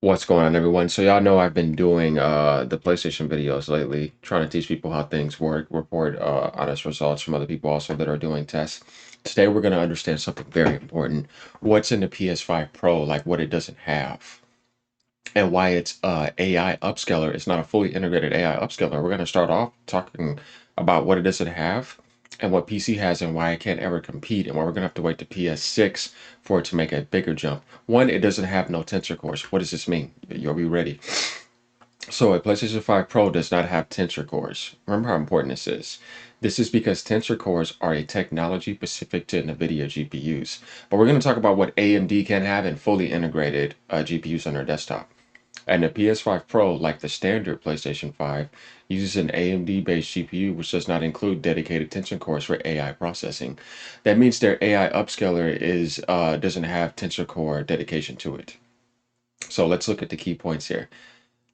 What's going on, everyone? So y'all know I've been doing the PlayStation videos lately, trying to teach people how things work, report honest results from other people also that are doing tests. Today we're going to understand something very important. What's in the PS5 Pro, like what it doesn't have, and why it's AI upscaler. It's not a fully integrated AI upscaler. We're going to start off talking about what it doesn't have and what PC has and why it can't ever compete and why we're going to have to wait to PS6 for it to make a bigger jump. One, it doesn't have no tensor cores. What does this mean? You'll be ready. So a PlayStation 5 Pro does not have tensor cores. Remember how important this is. This is because tensor cores are a technology specific to NVIDIA GPUs. But we're going to talk about what AMD can have in fully integrated GPUs on their desktop. And the PS5 Pro, like the standard PlayStation 5, uses an AMD-based GPU, which does not include dedicated tensor cores for AI processing. That means their AI upscaler doesn't have tensor core dedication to it. So let's look at the key points here.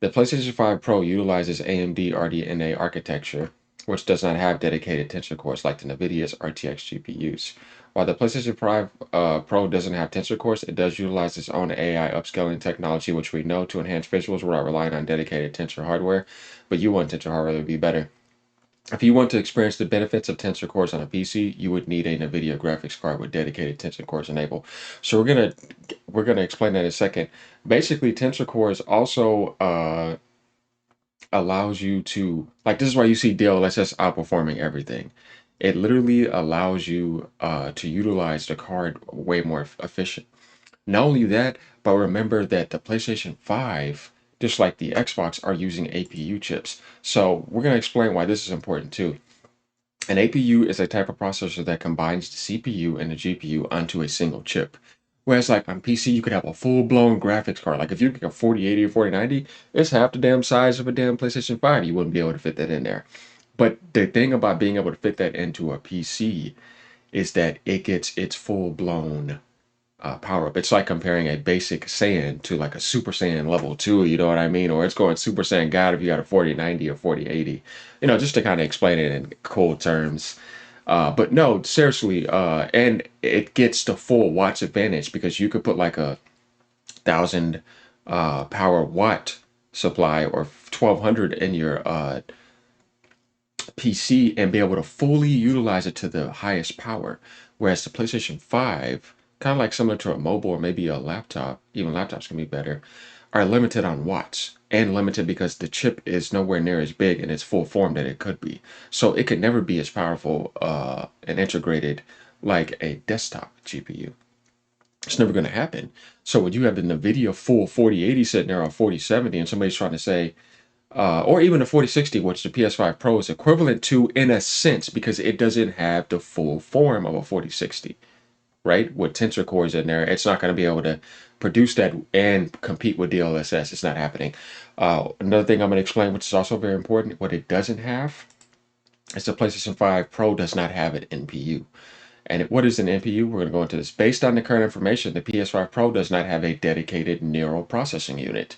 The PlayStation 5 Pro utilizes AMD RDNA architecture, which does not have dedicated tensor cores like the NVIDIA's RTX GPUs. While the PlayStation 5 Pro doesn't have tensor cores, it does utilize its own AI upscaling technology, which we know to enhance visuals without relying on dedicated tensor hardware. But you want tensor hardware to be better. If you want to experience the benefits of tensor cores on a PC, you would need a NVIDIA graphics card with dedicated tensor cores enabled. So we're gonna explain that in a second. Basically, tensor cores also allows you to, like, this is why you see DLSS outperforming everything. It literally allows you to utilize the card way more efficient. Not only that, but remember that the PlayStation 5, just like the Xbox, are using APU chips. So we're going to explain why this is important too. An APU is a type of processor that combines the CPU and the GPU onto a single chip. Whereas like on PC, you could have a full-blown graphics card. Like if you pick a 4080 or 4090, it's half the damn size of a damn PlayStation 5. You wouldn't be able to fit that in there. But the thing about being able to fit that into a PC is that it gets its full-blown power up. It's like comparing a basic Saiyan to like a Super Saiyan level 2, you know what I mean? Or it's going Super Saiyan God if you got a 4090 or 4080. Just to kind of explain it in cool terms. But no, seriously, and it gets the full watts advantage because you could put like a 1,000 power watt supply or 1,200 in your PC and be able to fully utilize it to the highest power. Whereas the PlayStation 5, kind of like similar to a mobile or maybe a laptop, even laptops can be better, are limited on watts and limited because the chip is nowhere near as big in its full form that it could be. So it could never be as powerful and integrated like a desktop GPU. It's never going to happen. So when you have the NVIDIA full 4080 sitting there on 4070 and somebody's trying to say, or even the 4060, which the PS5 Pro is equivalent to in a sense because it doesn't have the full form of a 4060, right? With tensor cores in there, it's not going to be able to produce that and compete with DLSS. It's not happening. Another thing I'm going to explain, which is also very important, what it doesn't have is the PlayStation 5 Pro does not have an NPU. And what is an NPU? We're going to go into this. Based on the current information, the PS5 Pro does not have a dedicated neural processing unit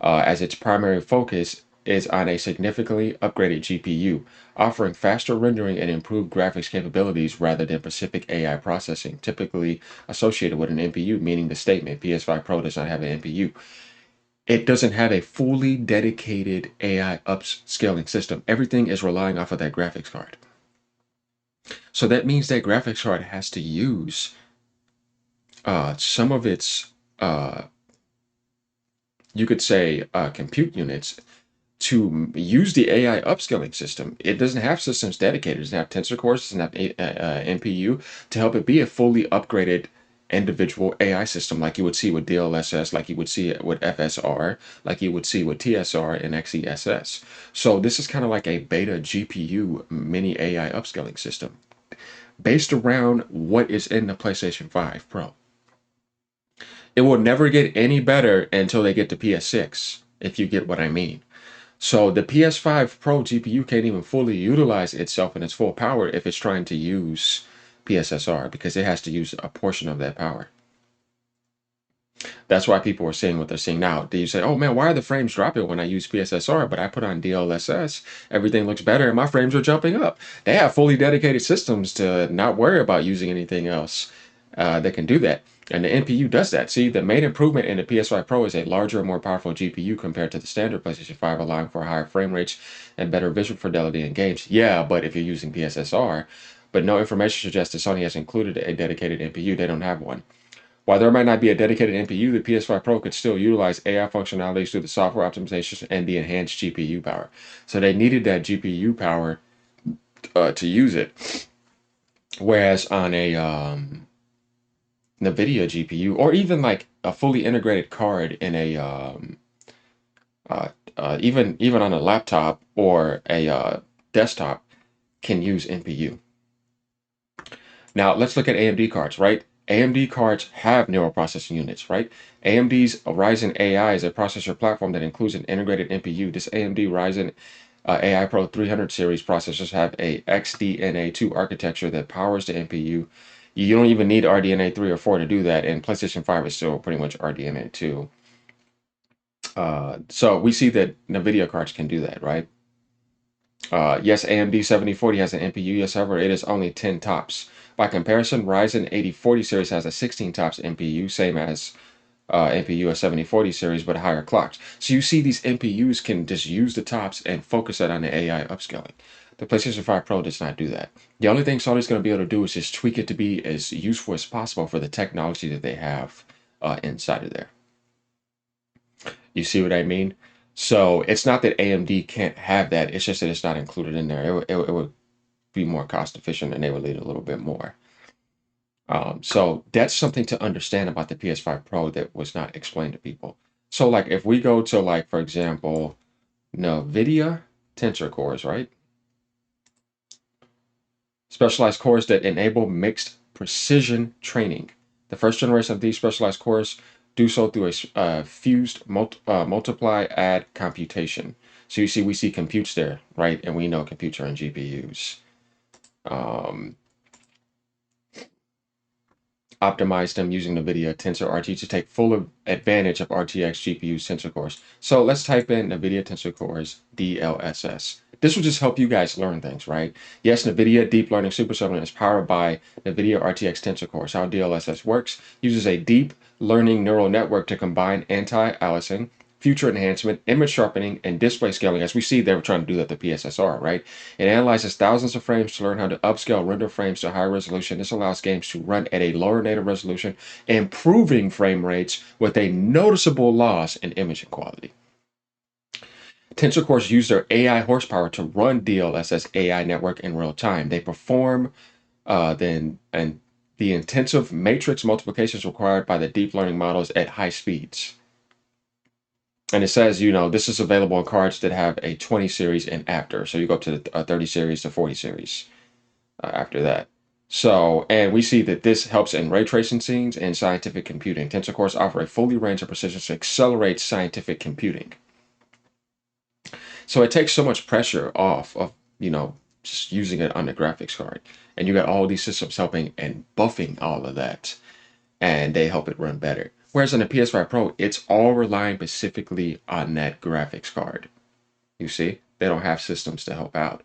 as its primary focus is on a significantly upgraded GPU, offering faster rendering and improved graphics capabilities rather than specific AI processing, typically associated with an NPU, meaning the statement PS5 Pro does not have an NPU. It doesn't have a fully dedicated AI upscaling system. Everything is relying off of that graphics card. So that means that graphics card has to use some of its, you could say, compute units to use the AI upscaling system. It doesn't have systems dedicated. It doesn't have tensor cores. It doesn't have NPU to help it be a fully upgraded individual AI system like you would see with DLSS, like you would see it with FSR, like you would see with TSR and XESS. So this is kind of like a beta GPU mini AI upscaling system based around what is in the PlayStation 5 Pro. It will never get any better until they get to PS6, if you get what I mean. So the PS5 Pro GPU can't even fully utilize itself in its full power if it's trying to use PSSR because it has to use a portion of that power. That's why people are seeing what they're seeing now. Do you say, oh man, why are the frames dropping when I use PSSR, but I put on DLSS, everything looks better and my frames are jumping up? They have fully dedicated systems to not worry about using anything else that can do that. And the NPU does that. See, the main improvement in the PS5 Pro is a larger and more powerful GPU compared to the standard PlayStation 5, allowing for higher frame rates and better visual fidelity in games. Yeah, but if you're using PSSR, but no information suggests that Sony has included a dedicated NPU. They don't have one. While there might not be a dedicated NPU, the PS5 Pro could still utilize AI functionalities through the software optimizations and the enhanced GPU power. So they needed that GPU power to use it. Whereas on a NVIDIA GPU, or even like a fully integrated card in a even on a laptop or a desktop, can use NPU. Now let's look at AMD cards, right? AMD cards have neural processing units, right? AMD's Ryzen AI is a processor platform that includes an integrated NPU. This AMD Ryzen AI Pro 300 series processors have a XDNA2 architecture that powers the NPU. You don't even need RDNA 3 or 4 to do that, and PlayStation 5 is still pretty much RDNA 2. So we see that NVIDIA cards can do that, right? Yes, AMD 7040 has an NPU, yes, however, it is only 10 tops. By comparison, Ryzen 8040 series has a 16 tops NPU, same as NPU a 7040 series, but higher clocks. So you see these NPUs can just use the tops and focus that on the AI upscaling. The PlayStation 5 Pro does not do that. The only thing Sony's going to be able to do is just tweak it to be as useful as possible for the technology that they have inside of there. You see what I mean? So it's not that AMD can't have that. It's just that it's not included in there. It would be more cost efficient and they would need a little bit more. So that's something to understand about the PS5 Pro that was not explained to people. So like if we go to like, for example, NVIDIA Tensor cores, right? Specialized cores that enable mixed precision training. The first generation of these specialized cores do so through a fused multiply add computation. So you see, we see computes there, right? And we know computes are in GPUs. Optimize them using NVIDIA Tensor RT to take full advantage of RTX GPU Tensor cores. So let's type in NVIDIA Tensor cores DLSS. This will just help you guys learn things, right? Yes, NVIDIA Deep Learning Super Server is powered by NVIDIA RTX Tensor cores. How DLSS works uses a deep learning neural network to combine anti-aliasing, future enhancement, image sharpening, and display scaling. As we see, they were trying to do that, the PSSR, right? It analyzes thousands of frames to learn how to upscale render frames to higher resolution. This allows games to run at a lower native resolution, improving frame rates with a noticeable loss in imaging quality. Tensor cores use their AI horsepower to run DLSS AI network in real time. They perform the intensive matrix multiplications required by the deep learning models at high speeds. And it says, you know, this is available on cards that have a 20 series and after. So you go up to the 30 series to 40 series after that. So, and we see that this helps in ray tracing scenes and scientific computing. Tensor cores offer a fully range of precision to accelerate scientific computing. So it takes so much pressure off of, you know, just using it on the graphics card. And you got all these systems helping and buffing all of that. And they help it run better. Whereas on the PS5 Pro, it's all relying specifically on that graphics card. You see, they don't have systems to help out.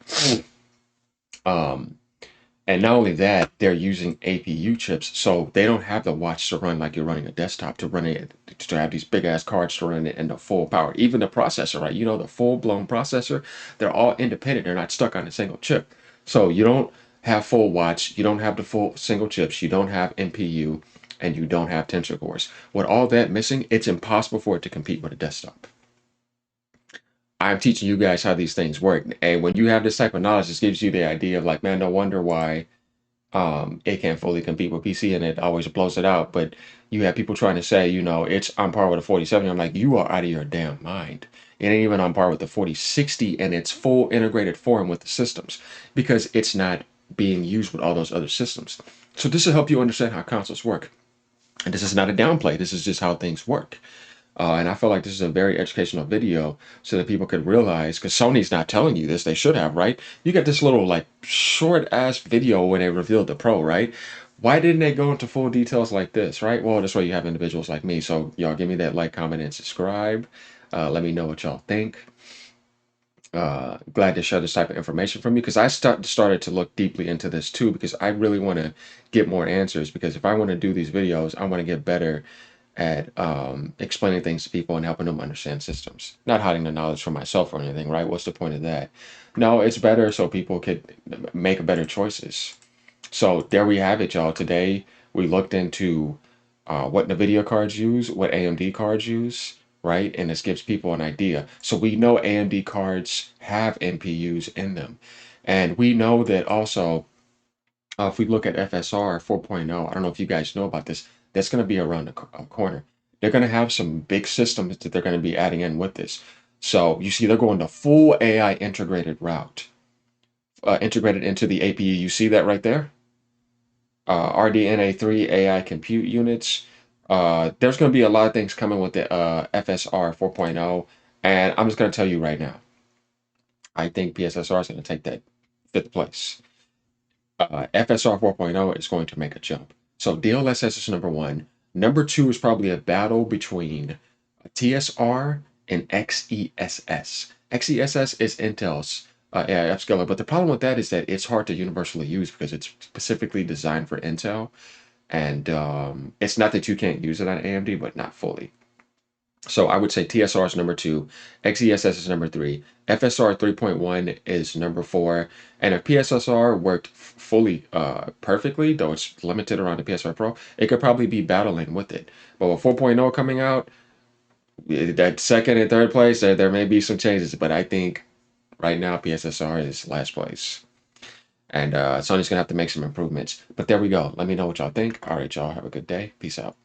And not only that, they're using APU chips, so they don't have the watch to run like you're running a desktop to run it, to have these big ass cards to run it in the full power. Even the processor, right? You know, the full blown processor, they're all independent. They're not stuck on a single chip. So you don't have full watch, you don't have the full single chips, you don't have NPU, and you don't have tensor cores. With all that missing, it's impossible for it to compete with a desktop. I'm teaching you guys how these things work. And when you have this type of knowledge, this gives you the idea of like, man, no wonder why it can't fully compete with PC and it always blows it out. But you have people trying to say, you know, it's on par with a 4070. I'm like, you are out of your damn mind. It ain't even on par with the 4060 and its full integrated form with the systems because it's not being used with all those other systems. So this will help you understand how consoles work. And this is not a downplay. This is just how things work. And I feel like this is a very educational video so that people could realize, because Sony's not telling you this, they should have, right? You got this little like short ass video when they revealed the Pro, right? Why didn't they go into full details like this, right? Well, this way you have individuals like me. So y'all give me that like, comment, and subscribe. Let me know what y'all think. Glad to share this type of information from you because I started to look deeply into this too because I really want to get more answers because if I want to do these videos, I want to get better at explaining things to people and helping them understand systems. Not hiding the knowledge from myself or anything, right? What's the point of that? No, it's better so people could make better choices. So there we have it, y'all. Today we looked into what NVIDIA cards use, what AMD cards use, right? And this gives people an idea. So we know AMD cards have NPUs in them. And we know that also, if we look at FSR 4.0, I don't know if you guys know about this, that's going to be around the corner. They're going to have some big systems that they're going to be adding in with this. So you see, they're going the full AI integrated route, integrated into the APU. You see that right there? RDNA3 AI compute units. There's going to be a lot of things coming with the FSR 4.0, and I'm just going to tell you right now, I think PSSR is going to take that fifth place. FSR 4.0 is going to make a jump. So DLSS is number one. Number two is probably a battle between TSR and XESS. XESS is Intel's AI upscaler, but the problem with that is that it's hard to universally use because it's specifically designed for Intel. And it's not that you can't use it on AMD, but not fully. So I would say TSR is number two, XESS is number three, FSR 3.1 is number four, and if PSSR worked fully perfectly, though it's limited around the PS5 Pro, it could probably be battling with it. But with 4.0 coming out, that second and third place, there may be some changes, but I think right now PSSR is last place. And Sony's gonna have to make some improvements. But there we go. Let me know what y'all think. All right, y'all have a good day. Peace out.